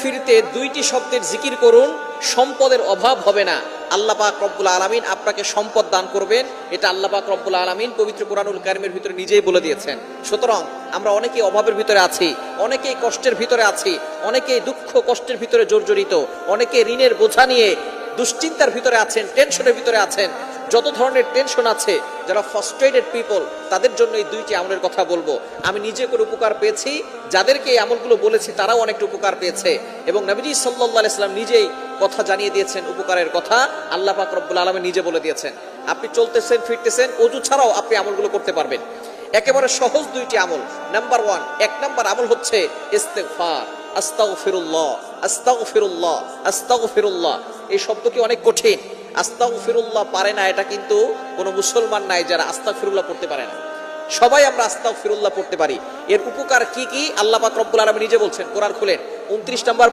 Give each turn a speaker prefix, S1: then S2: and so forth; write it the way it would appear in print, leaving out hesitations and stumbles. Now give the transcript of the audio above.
S1: ফিরতে দুইটি শব্দের জিকির করুন, সম্পদের অভাব হবে না। আল্লাহ পাক রব্বুল আলামিন আপনাকে সম্পদ দান করবেন, এটা আল্লাহ পাক রব্বুল আলামিন পবিত্র কোরআনুল কারীমের ভিতরে নিজেই বলে দিয়েছেন। সুতরাং আমরা অনেকেই অভাবের ভিতরে আছি, অনেকেই কষ্টের ভিতরে আছি, অনেকেই দুঃখ কষ্টের ভিতরে জর্জরিত, অনেকে ঋণের বোঝা নিয়ে দুশ্চিন্তার ভিতরে আছেন, টেনশনের ভিতরে আছেন। যত ধরনের টেনশন আছে, যারা ফ্রাস্ট্রেটেড পিপল, তাদের জন্য এই দুইটি আমলের কথা বলবো। আমি নিজে করে উপকার পেয়েছি, যাদেরকে এই আমলগুলো বলেছি তারাও অনেকটা উপকার পেয়েছে, এবং নবীজি সাল্লাল্লাহু আলাইহি সাল্লাম নিজেই কথা জানিয়ে দিয়েছেন উপকারের কথা। আল্লাহ পাক রব্বুল আলামিন নিজে বলে দিয়েছেন। আপনি চলতেছেন ফিরতেছেন, ওযু ছাড়াও আপনি আমলগুলো করতে পারবেন। একেবারে সহজ দুইটি আমল। নাম্বার 1, এক নাম্বার আমল হচ্ছে ইস্তেগফার। আস্তাগফিরুল্লাহ, আস্তাগফিরুল্লাহ, আস্তাগফিরুল্লাহ। এই শব্দ কি অনেক কঠিন? আস্তাগফিরুল্লাহ পারে না এটা কিন্তু কোনো মুসলমান নাই যারা আস্তাগফিরুল্লাহ পড়তে পারে না। সবাই আমরা আস্তাগফিরুল্লাহ পড়তে পারি। এর উপকার কি কি আল্লাহ পাক রব্বুল আলামিন নিজে বলছেন। কোরআন খুলেন 29 নম্বর